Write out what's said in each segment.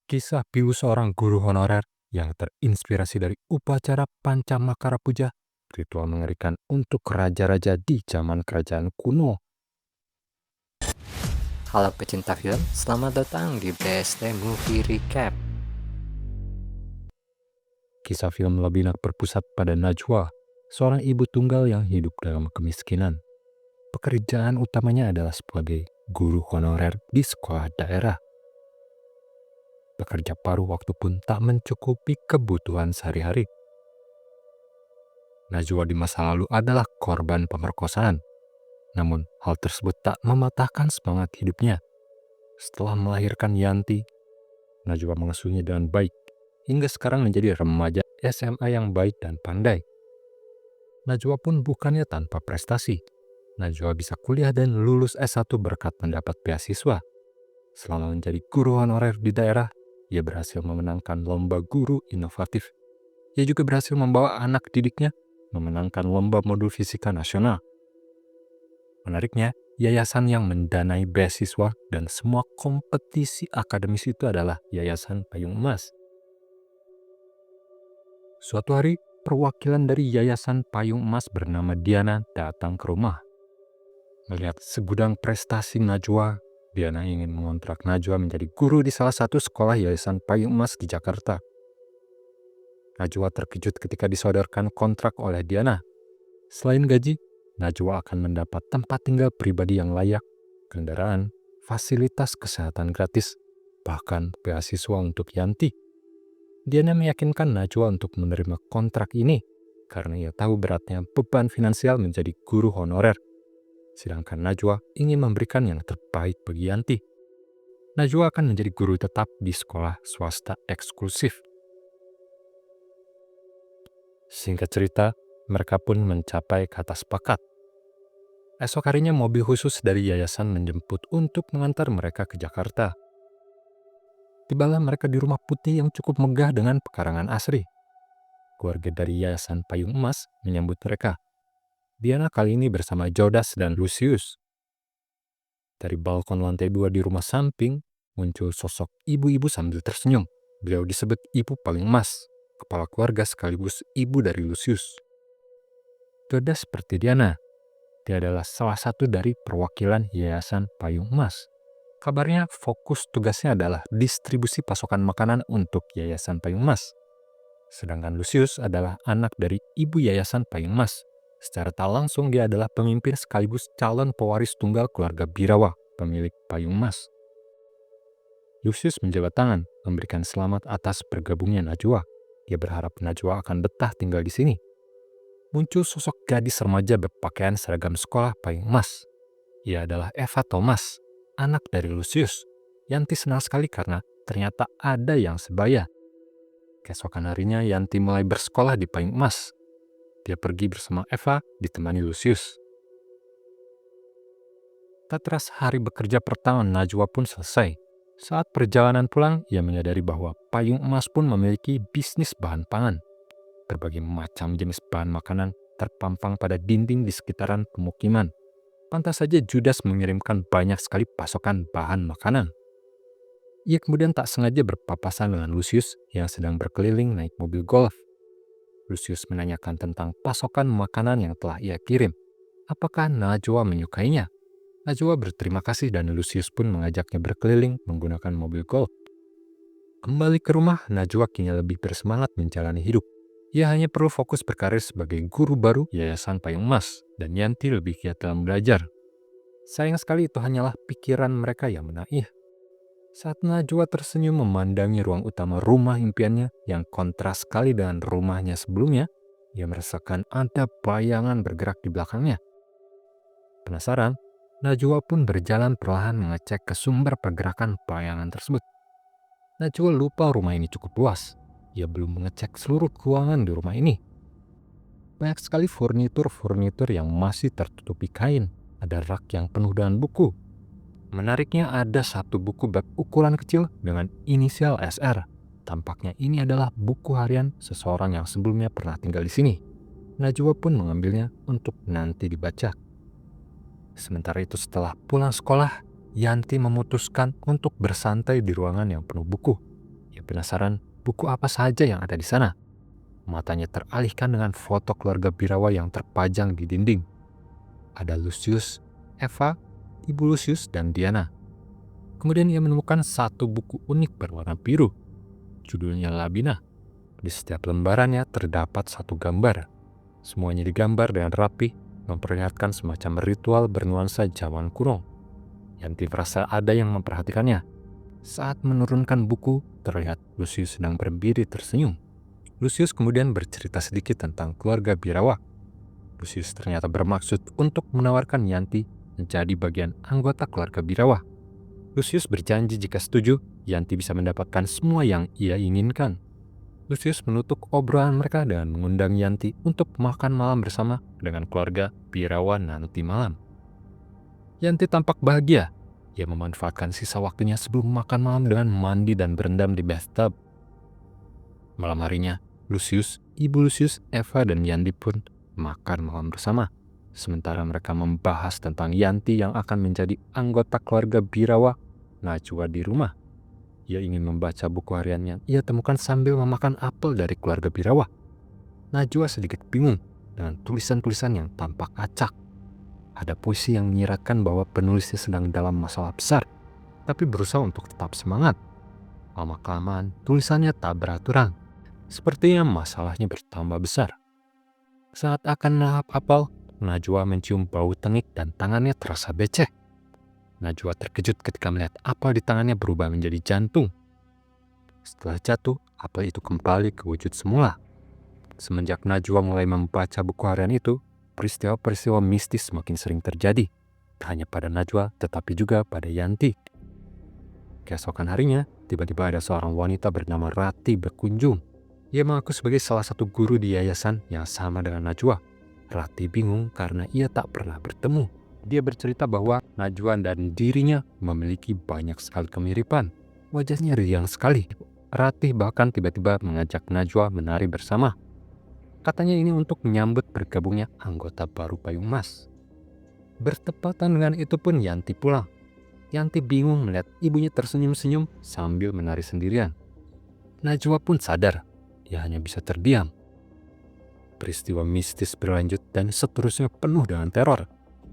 Kisah pilu seorang guru honorer yang terinspirasi dari upacara Pancamakara Puja, ritual mengerikan untuk raja-raja di zaman kerajaan kuno. Halo pecinta film, selamat datang di BST Movie Recap. Kisah film Labinak berpusat pada Najwa, seorang ibu tunggal yang hidup dalam kemiskinan. Pekerjaan utamanya adalah sebagai guru honorer di sekolah daerah. Bekerja paruh waktu pun tak mencukupi kebutuhan sehari-hari. Najwa di masa lalu adalah korban pemerkosaan. Namun, hal tersebut tak mematahkan semangat hidupnya. Setelah melahirkan Yanti, Najwa mengasuhnya dengan baik, hingga sekarang menjadi remaja SMA yang baik dan pandai. Najwa pun bukannya tanpa prestasi. Najwa bisa kuliah dan lulus S1 berkat mendapat beasiswa. Selama menjadi guru honorer di daerah, ia berhasil memenangkan lomba guru inovatif. Ia juga berhasil membawa anak didiknya memenangkan lomba modul fisika nasional. Menariknya, yayasan yang mendanai beasiswa dan semua kompetisi akademis itu adalah Yayasan Payung Emas. Suatu hari, perwakilan dari Yayasan Payung Emas bernama Diana datang ke rumah. Melihat segudang prestasi Najwa, Diana ingin mengontrak Najwa menjadi guru di salah satu sekolah Yayasan Payung Emas di Jakarta. Najwa terkejut ketika disodorkan kontrak oleh Diana. Selain gaji, Najwa akan mendapat tempat tinggal pribadi yang layak, kendaraan, fasilitas kesehatan gratis, bahkan beasiswa untuk Yanti. Diana meyakinkan Najwa untuk menerima kontrak ini karena ia tahu beratnya beban finansial menjadi guru honorer. Sedangkan Najwa ingin memberikan yang terbaik bagi Yanti. Najwa akan menjadi guru tetap di sekolah swasta eksklusif. Singkat cerita, mereka pun mencapai kata sepakat. Esok harinya mobil khusus dari yayasan menjemput untuk mengantar mereka ke Jakarta. Tibalah mereka di rumah putih yang cukup megah dengan pekarangan asri. Keluarga dari Yayasan Payung Emas menyambut mereka. Diana kali ini bersama Jodas dan Lucius. Dari balkon lantai 2 di rumah samping, muncul sosok ibu-ibu sambil tersenyum. Beliau disebut Ibu Payung Emas, kepala keluarga sekaligus ibu dari Lucius. Jodas seperti Diana. Dia adalah salah satu dari perwakilan Yayasan Payung Emas. Kabarnya fokus tugasnya adalah distribusi pasokan makanan untuk Yayasan Payung Emas. Sedangkan Lucius adalah anak dari ibu Yayasan Payung Emas. Secara tak langsung dia adalah pemimpin sekaligus calon pewaris tunggal keluarga Birawa, pemilik Payung Emas. Lucius menjabat tangan, memberikan selamat atas bergabungnya Najwa. Dia berharap Najwa akan betah tinggal di sini. Muncul sosok gadis remaja berpakaian seragam sekolah Payung Emas. Ia adalah Eva Thomas, anak dari Lucius. Yanti senang sekali karena ternyata ada yang sebaya. Keesokan harinya Yanti mulai bersekolah di Payung Emas. Dia pergi bersama Eva ditemani Lucius. Tak terasa hari bekerja pertama Najwa pun selesai. Saat perjalanan pulang, ia menyadari bahwa Payung Emas pun memiliki bisnis bahan pangan. Berbagai macam jenis bahan makanan terpampang pada dinding di sekitaran pemukiman. Pantas saja Judas mengirimkan banyak sekali pasokan bahan makanan. Ia kemudian tak sengaja berpapasan dengan Lucius yang sedang berkeliling naik mobil golf. Lucius menanyakan tentang pasokan makanan yang telah ia kirim. Apakah Najwa menyukainya? Najwa berterima kasih dan Lucius pun mengajaknya berkeliling menggunakan mobil golf. Kembali ke rumah, Najwa kini lebih bersemangat menjalani hidup. Ia hanya perlu fokus berkarir sebagai guru baru Yayasan Payung Emas dan Yanti lebih giat dalam belajar. Sayang sekali itu hanyalah pikiran mereka yang menaih. Saat Najwa tersenyum memandangi ruang utama rumah impiannya yang kontras sekali dengan rumahnya sebelumnya, ia merasakan ada bayangan bergerak di belakangnya. Penasaran, Najwa pun berjalan perlahan mengecek ke sumber pergerakan bayangan tersebut. Najwa lupa rumah ini cukup luas. Ia belum mengecek seluruh ruangan di rumah ini. Banyak sekali furnitur yang masih tertutupi kain. Ada rak yang penuh dengan buku. Menariknya ada satu buku berukuran kecil dengan inisial SR. Tampaknya ini adalah buku harian seseorang yang sebelumnya pernah tinggal di sini. Najwa pun mengambilnya untuk nanti dibaca. Sementara itu setelah pulang sekolah, Yanti memutuskan untuk bersantai di ruangan yang penuh buku. Ia penasaran buku apa saja yang ada di sana. Matanya teralihkan dengan foto keluarga Birawa yang terpajang di dinding. Ada Lucius, Eva, Ibu Lucius, dan Diana. Kemudian ia menemukan satu buku unik berwarna biru. Judulnya Labina. Di setiap lembarannya terdapat satu gambar. Semuanya digambar dengan rapi, memperlihatkan semacam ritual bernuansa zaman kuno. Yanti merasa ada yang memperhatikannya. Saat menurunkan buku, terlihat Lucius sedang berdiri tersenyum. Lucius kemudian bercerita sedikit tentang keluarga Birawa. Lucius ternyata bermaksud untuk menawarkan Yanti menjadi bagian anggota keluarga Birawa. Lucius berjanji jika setuju, Yanti bisa mendapatkan semua yang ia inginkan. Lucius menutup obrolan mereka dengan mengundang Yanti untuk makan malam bersama dengan keluarga Birawa nanti malam. Yanti tampak bahagia. Ia memanfaatkan sisa waktunya sebelum makan malam dengan mandi dan berendam di bathtub. Malam harinya, Lucius, Ibu Lucius, Eva, dan Yanti pun makan malam bersama. Sementara mereka membahas tentang Yanti yang akan menjadi anggota keluarga Birawa, Najwa di rumah. Ia ingin membaca buku harian yang ia temukan sambil memakan apel dari keluarga Birawa. Najwa sedikit bingung dengan tulisan-tulisan yang tampak acak. Ada puisi yang menyiratkan bahwa penulisnya sedang dalam masalah besar, tapi berusaha untuk tetap semangat. Lama-kelamaan, tulisannya tak beraturan. Sepertinya masalahnya bertambah besar. Saat akan melahap apel, Najwa mencium bau tengik dan tangannya terasa becek. Najwa terkejut ketika melihat apel di tangannya berubah menjadi jantung. Setelah jatuh, apel itu kembali ke wujud semula. Semenjak Najwa mulai membaca buku harian itu, peristiwa-peristiwa mistis semakin sering terjadi. Tak hanya pada Najwa, tetapi juga pada Yanti. Keesokan harinya, tiba-tiba ada seorang wanita bernama Rati berkunjung. Ia mengaku sebagai salah satu guru di yayasan yang sama dengan Najwa. Rati bingung karena ia tak pernah bertemu. Dia bercerita bahwa Najwa dan dirinya memiliki banyak sekali kemiripan. Wajahnya riang sekali. Rati bahkan tiba-tiba mengajak Najwa menari bersama. Katanya ini untuk menyambut bergabungnya anggota baru Payung Mas. Bertepatan dengan itu pun Yanti pulang. Yanti bingung melihat ibunya tersenyum-senyum sambil menari sendirian. Najwa pun sadar. Ia hanya bisa terdiam. Peristiwa mistis berlanjut dan seterusnya penuh dengan teror.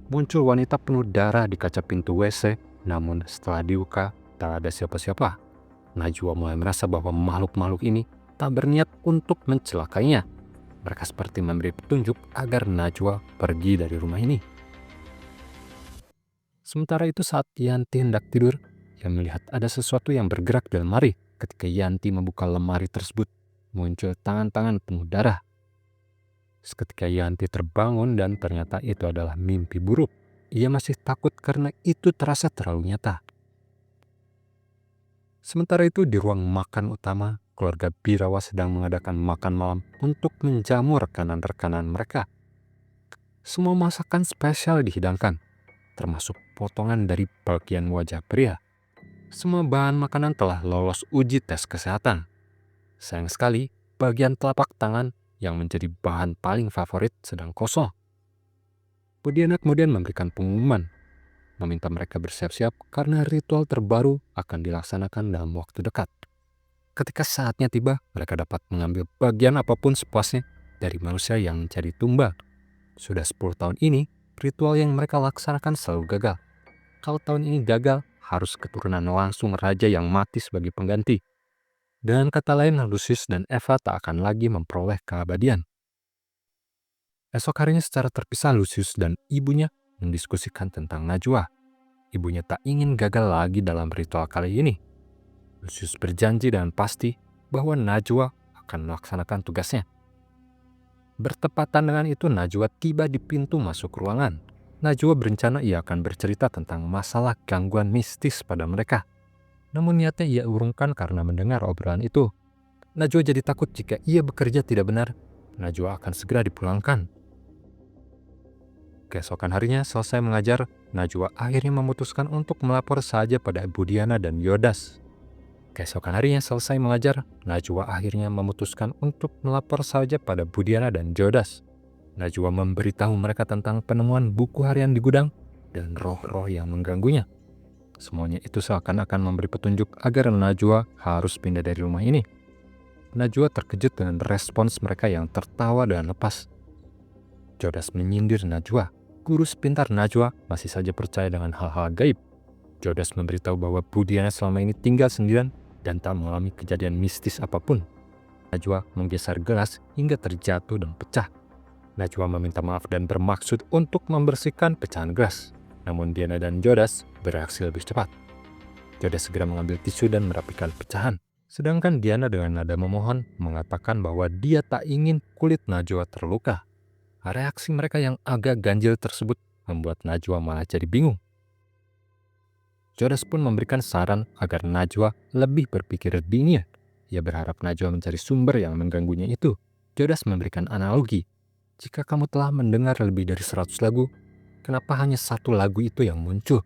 Muncul wanita penuh darah di kaca pintu WC, namun setelah dibuka, tak ada siapa-siapa. Najwa mulai merasa bahwa makhluk-makhluk ini tak berniat untuk mencelakainya. Mereka seperti memberi petunjuk agar Najwa pergi dari rumah ini. Sementara itu saat Yanti hendak tidur, ia melihat ada sesuatu yang bergerak di lemari. Ketika Yanti membuka lemari tersebut, muncul tangan-tangan penuh darah. Seketika Yanti terbangun dan ternyata itu adalah mimpi buruk. Ia masih takut karena itu terasa terlalu nyata. Sementara itu di ruang makan utama, keluarga Birawa sedang mengadakan makan malam untuk menjamu rekanan-rekanan mereka. Semua masakan spesial dihidangkan, termasuk potongan dari bagian wajah pria. Semua bahan makanan telah lolos uji tes kesehatan. Sayang sekali, bagian telapak tangan yang menjadi bahan paling favorit sedang kosong. Bu Diana kemudian memberikan pengumuman, meminta mereka bersiap-siap karena ritual terbaru akan dilaksanakan dalam waktu dekat. Ketika saatnya tiba, mereka dapat mengambil bagian apapun sepuasnya dari manusia yang menjadi tumbal. Sudah 10 tahun ini, ritual yang mereka laksanakan selalu gagal. Kalau tahun ini gagal, harus keturunan langsung raja yang mati sebagai pengganti. Dengan kata lain, Lucius dan Eva tak akan lagi memperoleh keabadian. Esok harinya secara terpisah, Lucius dan ibunya mendiskusikan tentang Najwa. Ibunya tak ingin gagal lagi dalam ritual kali ini. Lucius berjanji dengan pasti bahwa Najwa akan melaksanakan tugasnya. Bertepatan dengan itu, Najwa tiba di pintu masuk ruangan. Najwa berencana ia akan bercerita tentang masalah gangguan mistis pada mereka. Namun niatnya ia urungkan karena mendengar obrolan itu. Najwa jadi takut jika ia bekerja tidak benar, Najwa akan segera dipulangkan. Keesokan harinya selesai mengajar, Najwa akhirnya memutuskan untuk melapor saja pada Bu Diana dan Yodas. Keesokan harinya selesai mengajar, Najwa akhirnya memutuskan untuk melapor saja pada Bu Diana dan Yodas. Najwa memberitahu mereka tentang penemuan buku harian di gudang dan roh-roh yang mengganggunya. Semuanya itu seakan-akan memberi petunjuk agar Najwa harus pindah dari rumah ini. Najwa terkejut dengan respons mereka yang tertawa dan lepas. Jodas menyindir Najwa. Guru sepintar Najwa masih saja percaya dengan hal-hal gaib. Jodas memberitahu bahwa Budiana selama ini tinggal sendirian dan tak mengalami kejadian mistis apapun. Najwa menggeser gelas hingga terjatuh dan pecah. Najwa meminta maaf dan bermaksud untuk membersihkan pecahan gelas. Namun Diana dan Jodas bereaksi lebih cepat. Jodas segera mengambil tisu dan merapikan pecahan. Sedangkan Diana dengan nada memohon mengatakan bahwa dia tak ingin kulit Najwa terluka. Reaksi mereka yang agak ganjil tersebut membuat Najwa malah jadi bingung. Jodas pun memberikan saran agar Najwa lebih berpikir dingin. Ia berharap Najwa mencari sumber yang mengganggunya itu. Jodas memberikan analogi. Jika kamu telah mendengar lebih dari 100 lagu, kenapa hanya satu lagu itu yang muncul?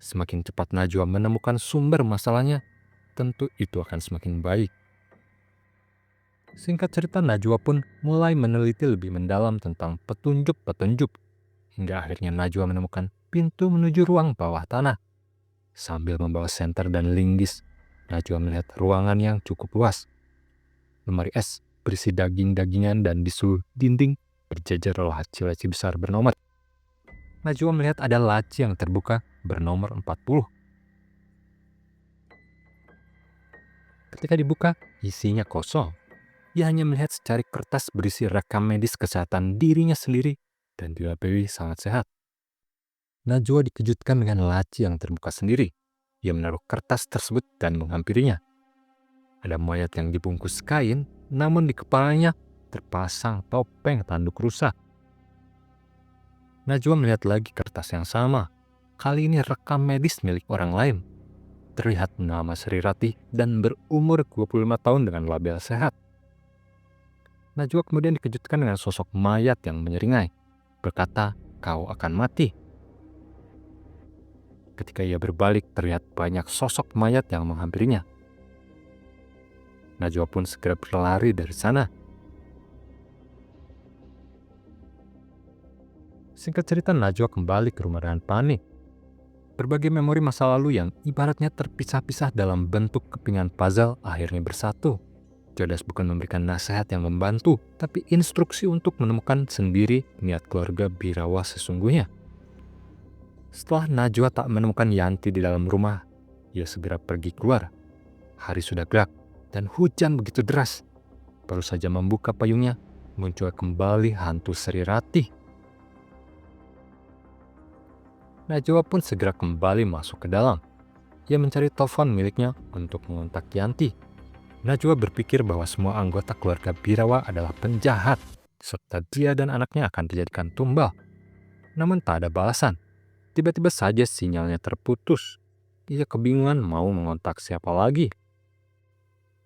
Semakin cepat Najwa menemukan sumber masalahnya, tentu itu akan semakin baik. Singkat cerita, Najwa pun mulai meneliti lebih mendalam tentang petunjuk-petunjuk. Hingga akhirnya Najwa menemukan pintu menuju ruang bawah tanah. Sambil membawa senter dan linggis, Najwa melihat ruangan yang cukup luas. Lemari es berisi daging-dagingan dan di seluruh dinding berjejer laci-laci besar bernomor. Najwa melihat ada laci yang terbuka bernomor 40. Ketika dibuka, isinya kosong. Ia hanya melihat secarik kertas berisi rekam medis kesehatan dirinya sendiri dan dilabeli sangat sehat. Najwa dikejutkan dengan laci yang terbuka sendiri. Ia menaruh kertas tersebut dan menghampirinya. Ada mayat yang dibungkus kain, namun di kepalanya terpasang topeng tanduk rusa. Najwa melihat lagi kertas yang sama. Kali ini rekam medis milik orang lain. Terlihat nama Sri Ratih dan berumur 25 tahun dengan label sehat. Najwa kemudian dikejutkan dengan sosok mayat yang menyeringai, berkata, "Kau akan mati." Ketika ia berbalik, terlihat banyak sosok mayat yang menghampirinya. Najwa pun segera berlari dari sana. Singkat cerita, Najwa kembali ke rumah dengan panik. Berbagai memori masa lalu yang ibaratnya terpisah-pisah dalam bentuk kepingan puzzle akhirnya bersatu. Jodas bukan memberikan nasihat yang membantu, tapi instruksi untuk menemukan sendiri niat keluarga Birawa sesungguhnya. Setelah Najwa tak menemukan Yanti di dalam rumah, ia segera pergi keluar. Hari sudah gelap dan hujan begitu deras. Baru saja membuka payungnya, muncul kembali hantu Sri Ratih. Najwa pun segera kembali masuk ke dalam. Ia mencari telepon miliknya untuk mengontak Yanti. Najwa berpikir bahwa semua anggota keluarga Birawa adalah penjahat, serta dia dan anaknya akan dijadikan tumbal. Namun tak ada balasan. Tiba-tiba saja sinyalnya terputus. Ia kebingungan mau mengontak siapa lagi.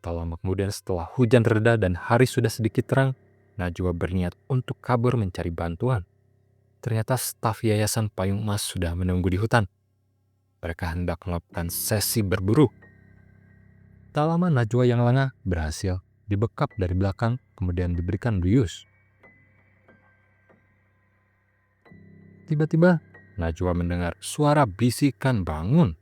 Tak lama kemudian setelah hujan reda dan hari sudah sedikit terang, Najwa berniat untuk kabur mencari bantuan. Ternyata staf Yayasan Payung Emas sudah menunggu di hutan. Mereka hendak melakukan sesi berburu. Tak lama Najwa yang lengah berhasil dibekap dari belakang kemudian diberikan bius. Tiba-tiba Najwa mendengar suara bisikan bangun.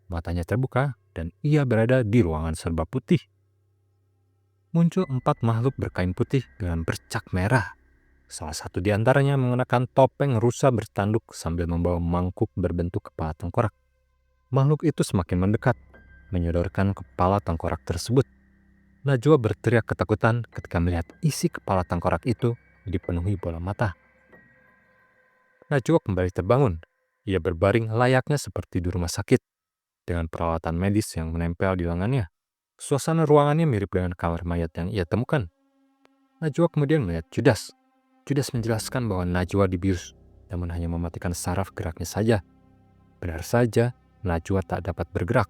Matanya terbuka dan ia berada di ruangan serba putih. Muncul 4 makhluk berkain putih dengan bercak merah. Salah satu di antaranya mengenakan topeng rusa bertanduk sambil membawa mangkuk berbentuk kepala tengkorak. Makhluk itu semakin mendekat, menyodorkan kepala tengkorak tersebut. Najwa berteriak ketakutan ketika melihat isi kepala tengkorak itu dipenuhi bola mata. Najwa kembali terbangun. Ia berbaring layaknya seperti di rumah sakit, dengan peralatan medis yang menempel di lengannya. Suasana ruangannya mirip dengan kamar mayat yang ia temukan. Najwa kemudian melihat Judas. Judas menjelaskan bahwa Najwa dibius, namun hanya mematikan saraf geraknya saja. Benar saja, Najwa tak dapat bergerak.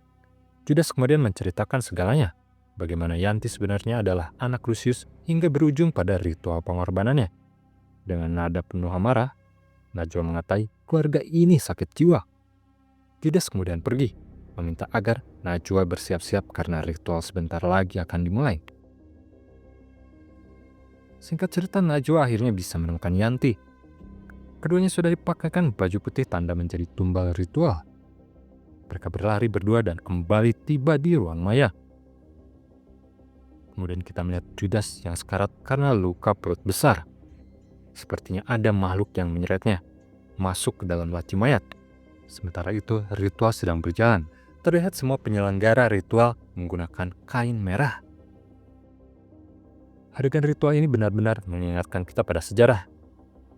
Judas kemudian menceritakan segalanya. Bagaimana Yanti sebenarnya adalah anak Lucius hingga berujung pada ritual pengorbanannya. Dengan nada penuh amarah, Najwa mengatai keluarga ini sakit jiwa. Judas kemudian pergi, meminta agar Najwa bersiap-siap karena ritual sebentar lagi akan dimulai. Singkat cerita, Najwa akhirnya bisa menemukan Yanti. Keduanya sudah dipakaikan baju putih tanda menjadi tumbal ritual. Mereka berlari berdua dan kembali tiba di ruang maya. Kemudian kita melihat Judas yang sekarat karena luka perut besar. Sepertinya ada makhluk yang menyeretnya masuk ke dalam laci mayat. Sementara itu, ritual sedang berjalan. Terlihat semua penyelenggara ritual menggunakan kain merah. Adegan ritual ini benar-benar mengingatkan kita pada sejarah.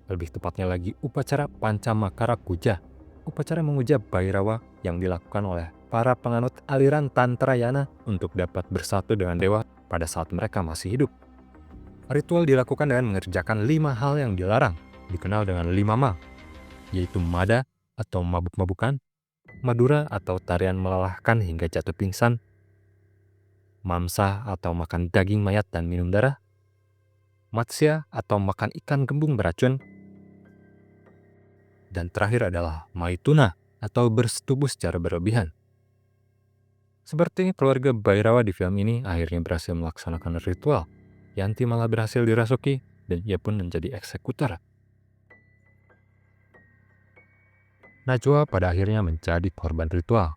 Lebih tepatnya lagi upacara Pancamakara Puja, upacara menguja Bhairawa yang dilakukan oleh para penganut aliran Tantrayana untuk dapat bersatu dengan dewa pada saat mereka masih hidup. Ritual dilakukan dengan mengerjakan 5 hal yang dilarang, dikenal dengan 5 ma, yaitu mada atau mabuk-mabukan, madura atau tarian melelahkan hingga jatuh pingsan, mamsa atau makan daging mayat dan minum darah, matsya atau makan ikan gembung beracun, dan terakhir adalah maituna atau bersetubuh secara berlebihan. Seperti keluarga Bhairawa di film ini akhirnya berhasil melaksanakan ritual. Yanti malah berhasil dirasuki dan ia pun menjadi eksekutor. Najwa pada akhirnya menjadi korban ritual.